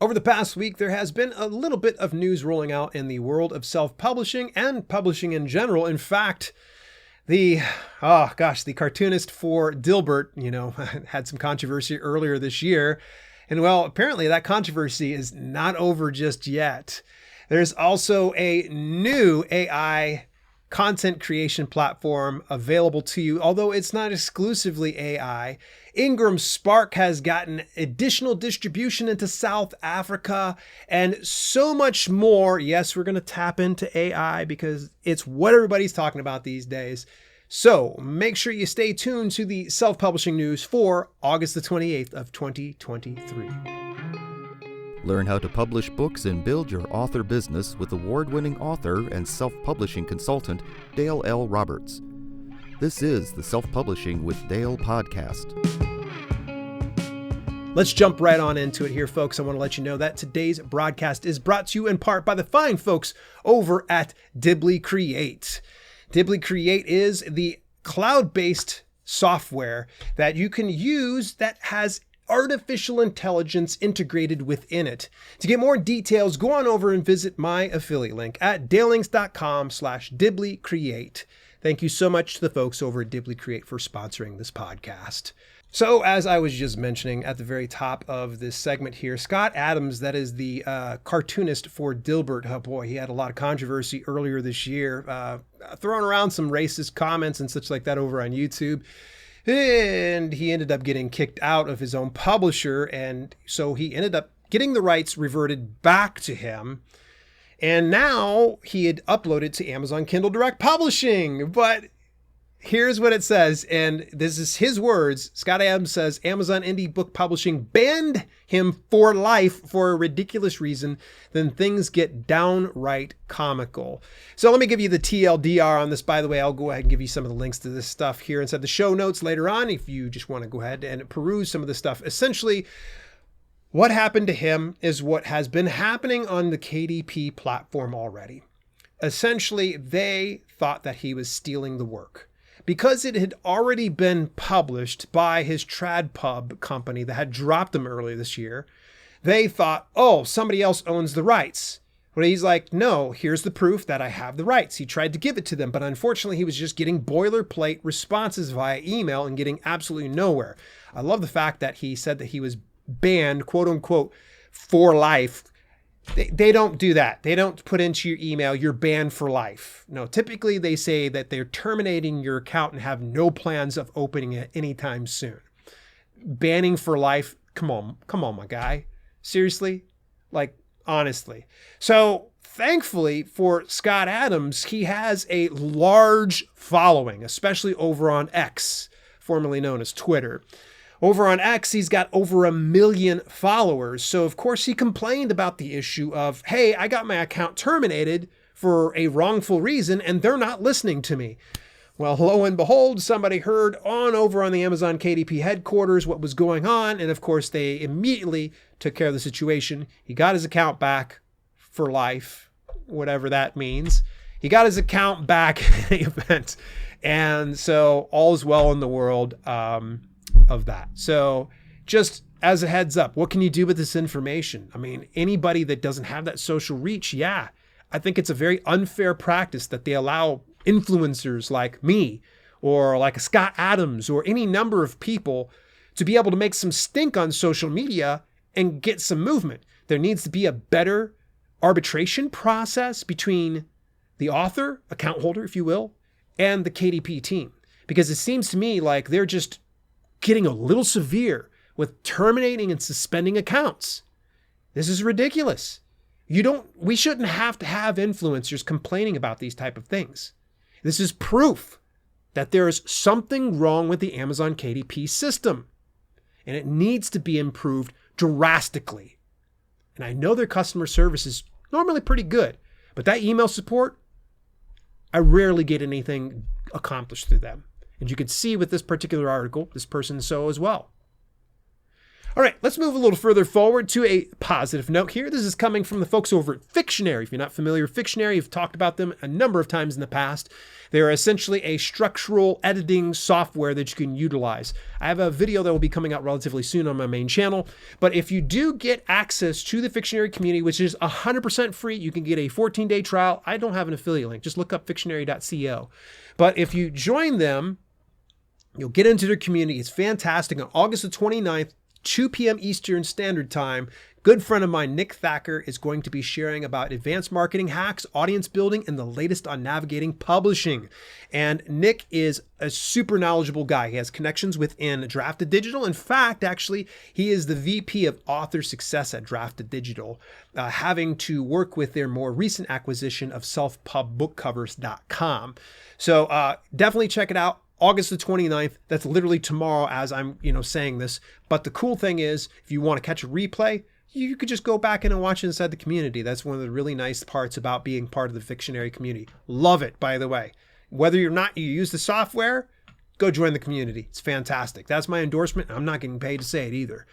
Over the past week, there has been a little bit of news rolling out in the world of self-publishing and publishing in general. In fact, the cartoonist for Dilbert, had some controversy earlier this year. And well, apparently that controversy is not over just yet. There's also a new AI content creation platform available to you, although it's not exclusively AI. Ingram Spark has gotten additional distribution into South Africa and so much more. Yes, we're going to tap into AI because it's what everybody's talking about these days. So make sure you stay tuned to the self-publishing news for August the 28th of 2023. Learn how to publish books and build your author business with award-winning author and self-publishing consultant Dale L. Roberts. This is the Self-Publishing with Dale podcast. Let's jump right on into it here, folks. I want to let you know that today's broadcast is brought to you in part by the fine folks over at Dibbly Create. Dibbly Create is the cloud-based software that you can use that has artificial intelligence integrated within it. To get more details, go on over and visit my affiliate link at dalelinks.com/DibblyCreate. Thank you so much to the folks over at Dibbly Create for sponsoring this podcast. So as I was just mentioning at the very top of this segment here, Scott Adams, that is the cartoonist for Dilbert. Oh boy, he had a lot of controversy earlier this year, throwing around some racist comments and such like that over on YouTube. And he ended up getting kicked out of his own publisher. And so he ended up getting the rights reverted back to him. And now he had uploaded to Amazon Kindle Direct Publishing. But here's what it says. And this is his words. Scott Adams says Amazon Indie Book Publishing banned him for life for a ridiculous reason. Then things get downright comical. So let me give you the TLDR on this. By the way, I'll go ahead and give you some of the links to this stuff here inside the show notes later on if you just want to go ahead and peruse some of this stuff. Essentially, what happened to him is what has been happening on the KDP platform already. Essentially, they thought that he was stealing the work. Because it had already been published by his TradPub company that had dropped him earlier this year, they thought, oh, somebody else owns the rights. But he's like, no, here's the proof that I have the rights. He tried to give it to them, but unfortunately he was just getting boilerplate responses via email and getting absolutely nowhere. I love the fact that he said that he was banned, quote unquote, for life. They don't do that. They don't put into your email, you're banned for life. No, typically they say that they're terminating your account and have no plans of opening it anytime soon. Banning for life. Come on, my guy. Seriously? Like, honestly. So thankfully for Scott Adams, he has a large following, especially over on X, formerly known as Twitter. Over on X, he's got over 1 million followers. So, of course, he complained about the issue of, hey, I got my account terminated for a wrongful reason, and they're not listening to me. Well, lo and behold, somebody heard over on the Amazon KDP headquarters what was going on. And, of course, they immediately took care of the situation. He got his account back for life, whatever that means. He got his account back in the event. And so all is well in the world of that. So just as a heads up, what can you do with this information? I mean, anybody that doesn't have that social reach, I think it's a very unfair practice that they allow influencers like me or like a Scott Adams or any number of people to be able to make some stink on social media and get some movement. There needs to be a better arbitration process between the author, account holder, if you will, and the KDP team. Because it seems to me like they're just getting a little severe with terminating and suspending accounts. This is ridiculous. We shouldn't have to have influencers complaining about these type of things. This is proof that there is something wrong with the Amazon KDP system, and it needs to be improved drastically. And I know their customer service is normally pretty good, but that email support, I rarely get anything accomplished through them. And you can see with this particular article, this person so as well. All right, let's move a little further forward to a positive note here. This is coming from the folks over at Fictionary. If you're not familiar with Fictionary, you've talked about them a number of times in the past. They're essentially a structural editing software that you can utilize. I have a video that will be coming out relatively soon on my main channel, but if you do get access to the Fictionary community, which is 100% free, you can get a 14-day trial. I don't have an affiliate link. Just look up fictionary.co. But if you join them, you'll get into their community. It's fantastic. On August the 29th, 2 p.m. Eastern Standard Time, good friend of mine, Nick Thacker, is going to be sharing about advanced marketing hacks, audience building, and the latest on navigating publishing. And Nick is a super knowledgeable guy. He has connections within Drafted Digital. In fact, actually, he is the VP of author success at Drafted Digital, having to work with their more recent acquisition of selfpubbookcovers.com. So definitely check it out. August the 29th, that's literally tomorrow as I'm, saying this. But the cool thing is, if you want to catch a replay, you could just go back in and watch it inside the community. That's one of the really nice parts about being part of the Fictionary community. Love it, by the way. Whether you're not, you use the software, go join the community. It's fantastic. That's my endorsement. I'm not getting paid to say it either.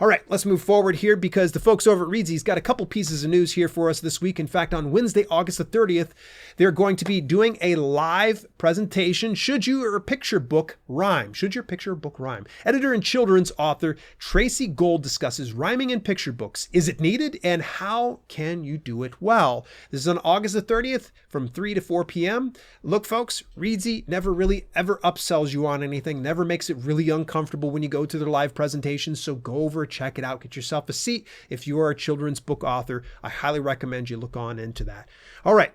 All right, let's move forward here because the folks over at Readsy's got a couple pieces of news here for us this week. In fact, on Wednesday, August the 30th, they're going to be doing a live presentation, Should Your Picture Book Rhyme? Should Your Picture Book Rhyme? Editor and children's author Tracy Gold discusses rhyming in picture books. Is it needed and how can you do it well? This is on August the 30th from 3 to 4 p.m. Look, folks, Readsy never really ever upsells you on anything, never makes it really uncomfortable when you go to their live presentations, so go over, check it out, get yourself a seat. If you are a children's book author, I highly recommend you look on into that. All right.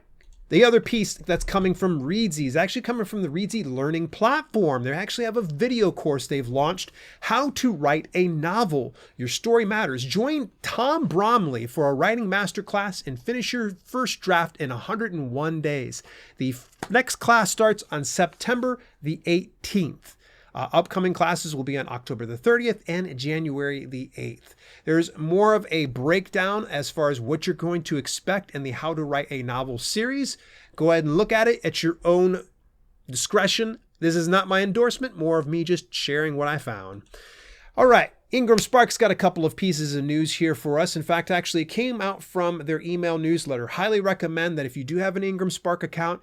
The other piece that's coming from Readsy is actually coming from the Readsy Learning Platform. They actually have a video course they've launched, How to Write a Novel. Your Story Matters. Join Tom Bromley for a writing masterclass and finish your first draft in 101 days. The next class starts on September the 18th. Upcoming classes will be on October the 30th and January the 8th. There's more of a breakdown as far as what you're going to expect in the How to Write a Novel series. Go ahead and look at it at your own discretion. This is not my endorsement, more of me just sharing what I found. All right. Ingram Spark's got a couple of pieces of news here for us. In fact, actually, it came out from their email newsletter. Highly recommend that if you do have an Ingram Spark account,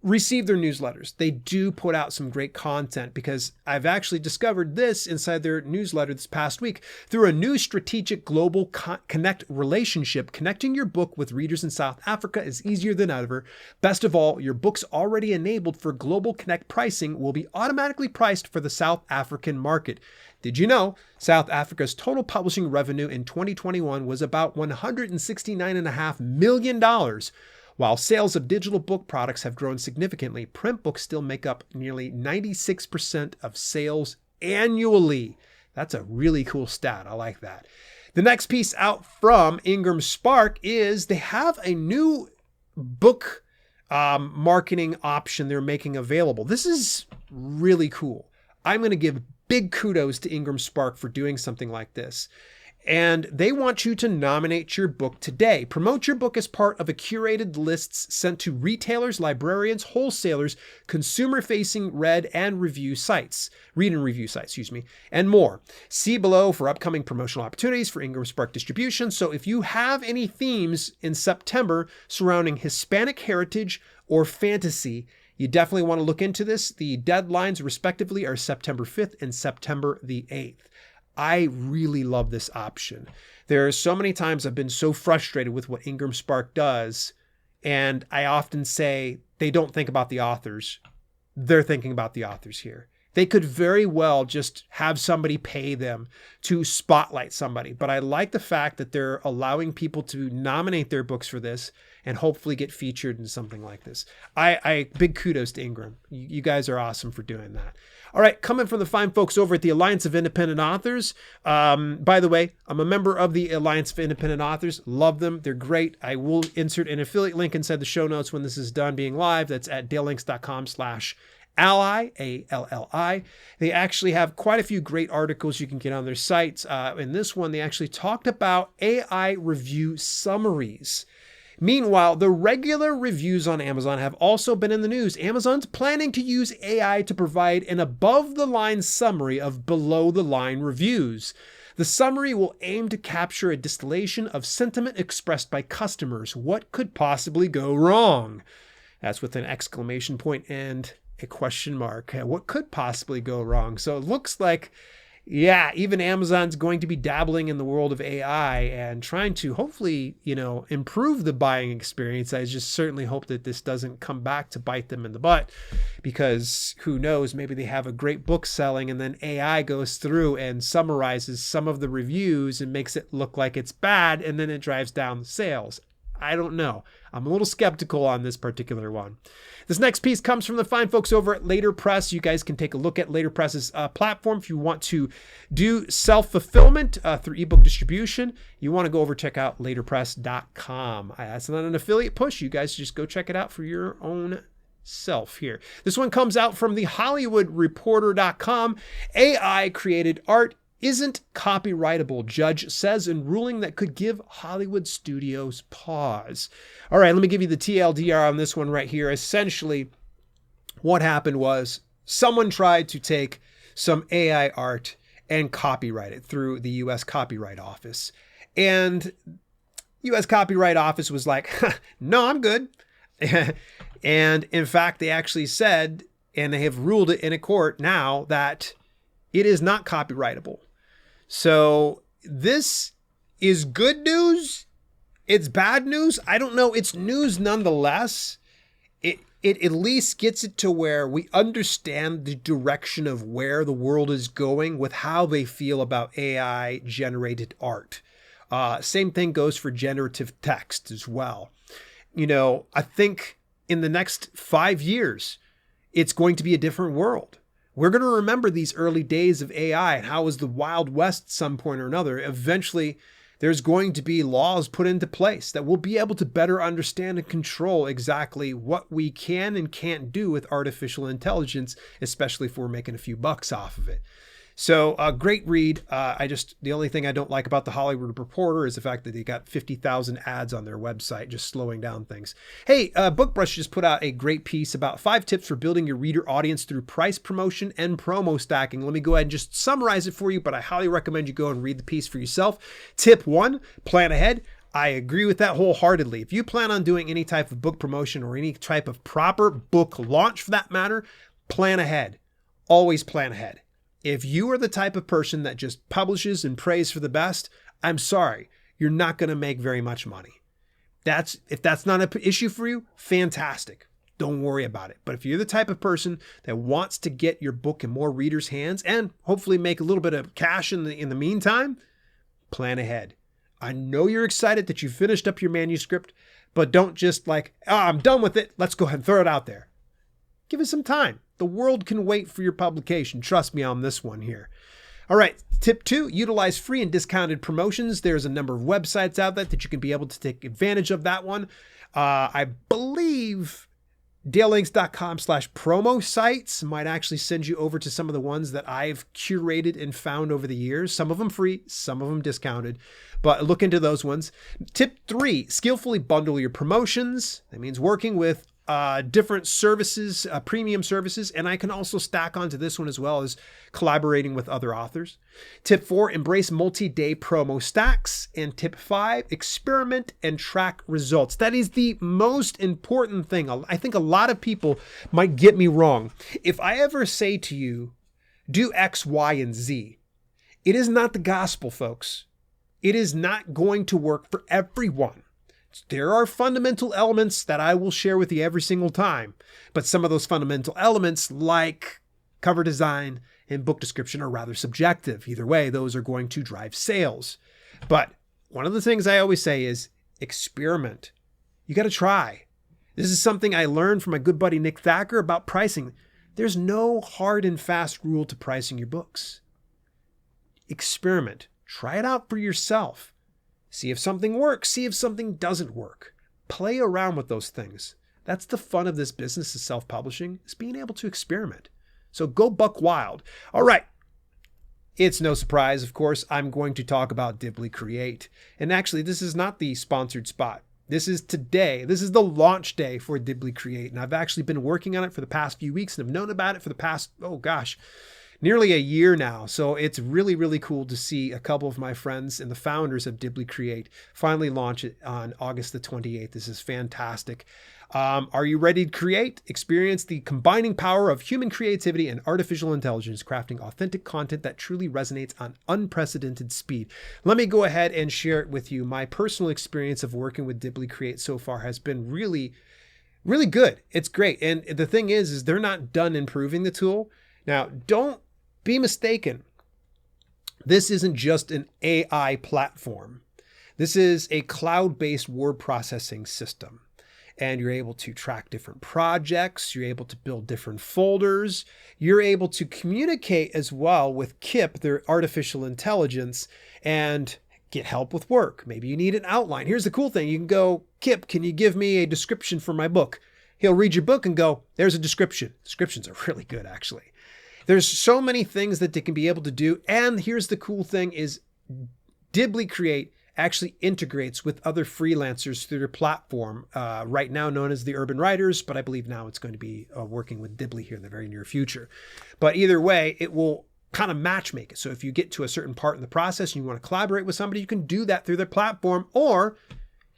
receive their newsletters. They do put out some great content because I've actually discovered this inside their newsletter this past week. Through a new strategic global connect relationship, connecting your book with readers in South Africa is easier than ever. Best of all, your books already enabled for global connect pricing will be automatically priced for the South African market. Did you know South Africa's total publishing revenue in 2021 was about $169.5 million? While sales of digital book products have grown significantly, print books still make up nearly 96% of sales annually. That's a really cool stat. I like that. The next piece out from Ingram Spark is they have a new book marketing option they're making available. This is really cool. I'm going to give big kudos to Ingram Spark for doing something like this. And they want you to nominate your book today. Promote your book as part of a curated lists sent to retailers, librarians, wholesalers, consumer-facing read and review sites, and more. See below for upcoming promotional opportunities for Ingram Spark distribution. So if you have any themes in September surrounding Hispanic heritage or fantasy, you definitely want to look into this. The deadlines respectively are September 5th and September the 8th. I really love this option. There are so many times I've been so frustrated with what Ingram Spark does, and I often say they don't think about the authors. They're thinking about the authors here. They could very well just have somebody pay them to spotlight somebody, but I like the fact that they're allowing people to nominate their books for this and hopefully get featured in something like this. I big kudos to Ingram. You guys are awesome for doing that. All right, coming from the fine folks over at the Alliance of Independent Authors. By the way, I'm a member of the Alliance of Independent Authors. Love them. They're great. I will insert an affiliate link inside the show notes when this is done being live. That's at dalelinks.com/Ally, A-L-L-I. They actually have quite a few great articles you can get on their sites. In this one, they actually talked about AI review summaries. Meanwhile, the regular reviews on Amazon have also been in the news. Amazon's planning to use AI to provide an above-the-line summary of below-the-line reviews. The summary will aim to capture a distillation of sentiment expressed by customers. What could possibly go wrong? That's with an exclamation point and a question mark. What could possibly go wrong? So it looks like, yeah, even Amazon's going to be dabbling in the world of AI and trying to hopefully, improve the buying experience. I just certainly hope that this doesn't come back to bite them in the butt, because who knows, maybe they have a great book selling and then AI goes through and summarizes some of the reviews and makes it look like it's bad, and then it drives down the sales. I don't know. I'm a little skeptical on this particular one. This next piece comes from the fine folks over at Later Press. You guys can take a look at Later Press's platform if you want to do self-fulfillment through ebook distribution. You want to go over check out laterpress.com. That's not an affiliate push. You guys just go check it out for your own self here. This one comes out from the HollywoodReporter.com. AI created art isn't copyrightable, judge says in ruling that could give Hollywood studios pause. All right, let me give you the TLDR on this one right here. Essentially, what happened was someone tried to take some AI art and copyright it through the U.S. Copyright Office. And U.S. Copyright Office was like, no, I'm good. And in fact, they actually said, and they have ruled it in a court now, that it is not copyrightable. So this is good news. It's bad news. I don't know. It's news nonetheless. It at least gets it to where we understand the direction of where the world is going with how they feel about AI generated art. Same thing goes for generative text as well. I think in the next 5 years, it's going to be a different world. We're going to remember these early days of AI and how it was the Wild West at some point or another. Eventually, there's going to be laws put into place that will be able to better understand and control exactly what we can and can't do with artificial intelligence, especially if we're making a few bucks off of it. So a great read. The only thing I don't like about the Hollywood Reporter is the fact that they got 50,000 ads on their website, just slowing down things. Hey, BookBrush just put out a great piece about 5 tips for building your reader audience through price promotion and promo stacking. Let me go ahead and just summarize it for you, but I highly recommend you go and read the piece for yourself. Tip 1, plan ahead. I agree with that wholeheartedly. If you plan on doing any type of book promotion or any type of proper book launch for that matter, plan ahead. Always plan ahead. If you are the type of person that just publishes and prays for the best, I'm sorry, you're not going to make very much money. If that's not an issue for you, fantastic. Don't worry about it. But if you're the type of person that wants to get your book in more readers' hands and hopefully make a little bit of cash in the meantime, plan ahead. I know you're excited that you finished up your manuscript, but don't just I'm done with it. Let's go ahead and throw it out there. Give it some time. The world can wait for your publication. Trust me on this one here. All right. Tip 2, utilize free and discounted promotions. There's a number of websites out there that you can be able to take advantage of that one. I believe dalelinks.com/promo sites might actually send you over to some of the ones that I've curated and found over the years. Some of them free, some of them discounted, but look into those ones. Tip 3, skillfully bundle your promotions. That means working with different services, premium services, and I can also stack onto this one as well as collaborating with other authors. Tip 4, embrace multi-day promo stacks. And tip 5, experiment and track results. That is the most important thing. I think a lot of people might get me wrong. If I ever say to you, do X, Y, and Z, it is not the gospel, folks. It is not going to work for everyone. There are fundamental elements that I will share with you every single time, but some of those fundamental elements like cover design and book description are rather subjective. Either way, those are going to drive sales. But one of the things I always say is experiment. You got to try. This is something I learned from my good buddy Nick Thacker about pricing. There's no hard and fast rule to pricing your books. Experiment. Try it out for yourself. See if something works. See if something doesn't work. Play around with those things. That's the fun of this business of self-publishing, is being able to experiment. So go buck wild. All right. It's no surprise, of course, I'm going to talk about Dibbly Create. And actually, this is not the sponsored spot. This is today. This is the launch day for Dibbly Create. And I've actually been working on it for the past few weeks and have known about it for the past, nearly a year now. So it's really, really cool to see a couple of my friends and the founders of Dibbly Create finally launch it on August the 28th. This is fantastic. Are you ready to create? Experience the combining power of human creativity and artificial intelligence, crafting authentic content that truly resonates on unprecedented speed. Let me go ahead and share it with you. My personal experience of working with Dibbly Create so far has been really, really good. It's great. And the thing is they're not done improving the tool. Now, don't be mistaken. This isn't just an AI platform. This is a cloud-based word processing system. And you're able to track different projects. You're able to build different folders. You're able to communicate as well with Kip, their artificial intelligence, and get help with work. Maybe you need an outline. Here's the cool thing. You can go, Kip, can you give me a description for my book? He'll read your book and go, there's a description. Descriptions are really good, actually. There's so many things that they can be able to do. And here's the cool thing is Dibbly Create actually integrates with other freelancers through their platform, right now known as the Urban Writers, but I believe now it's going to be working with Dibbly here in the very near future. But either way, it will kind of matchmake it. So if you get to a certain part in the process and you want to collaborate with somebody, you can do that through their platform, or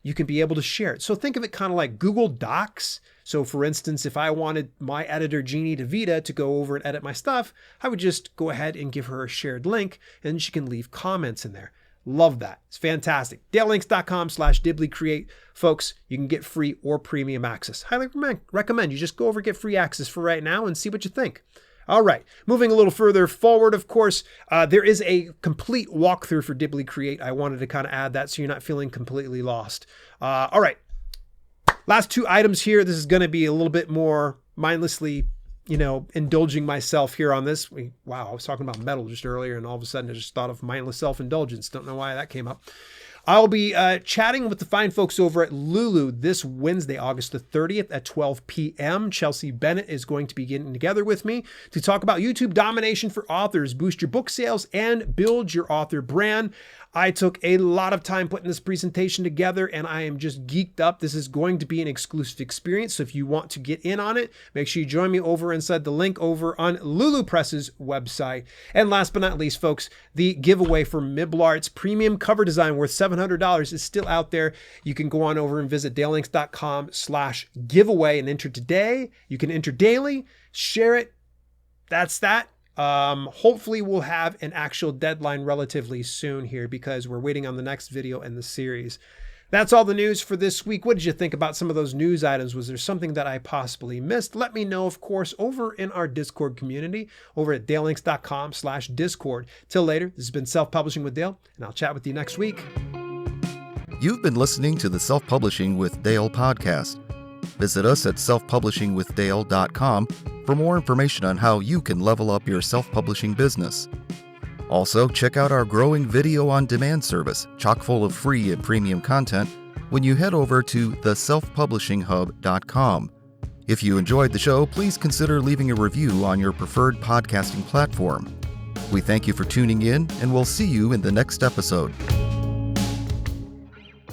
you can be able to share it. So think of it kind of like Google Docs. So for instance, if I wanted my editor, Jeannie DeVita, to go over and edit my stuff, I would just go ahead and give her a shared link and she can leave comments in there. Love that. It's fantastic. DaleLinks.com/DibblyCreate. Folks, you can get free or premium access. Highly recommend you just go over and get free access for right now and see what you think. All right, moving a little further forward, of course, there is a complete walkthrough for Dibbly Create. I wanted to kind of add that so you're not feeling completely lost. All right, last two items here. This is going to be a little bit more mindlessly, indulging myself here on this. Wow, I was talking about metal just earlier, and all of a sudden I just thought of mindless self-indulgence. Don't know why that came up. I'll be chatting with the fine folks over at Lulu this Wednesday, August the 30th at 12 p.m. Chelsea Bennett is going to be getting together with me to talk about YouTube domination for authors, boost your book sales, and build your author brand. I took a lot of time putting this presentation together, and I am just geeked up. This is going to be an exclusive experience, so if you want to get in on it, make sure you join me over inside the link over on Lulu Press's website. And last but not least, folks, the giveaway for Miblart's premium cover design worth $700 is still out there. You can go on over and visit DaleLinks.com/giveaway and enter today. You can enter daily, share it. That's that. Hopefully we'll have an actual deadline relatively soon here because we're waiting on the next video in the series. That's all the news for this week. What did you think about some of those news items? Was there something that I possibly missed? Let me know, of course, over in our Discord community over at DaleLinks.com/Discord. Till later, this has been Self-Publishing with Dale, and I'll chat with you next week. You've been listening to the Self-Publishing with Dale podcast. Visit us at selfpublishingwithdale.com for more information on how you can level up your self-publishing business. Also, check out our growing video on demand service, chock full of free and premium content, when you head over to theselfpublishinghub.com. If you enjoyed the show, please consider leaving a review on your preferred podcasting platform. We thank you for tuning in, and we'll see you in the next episode.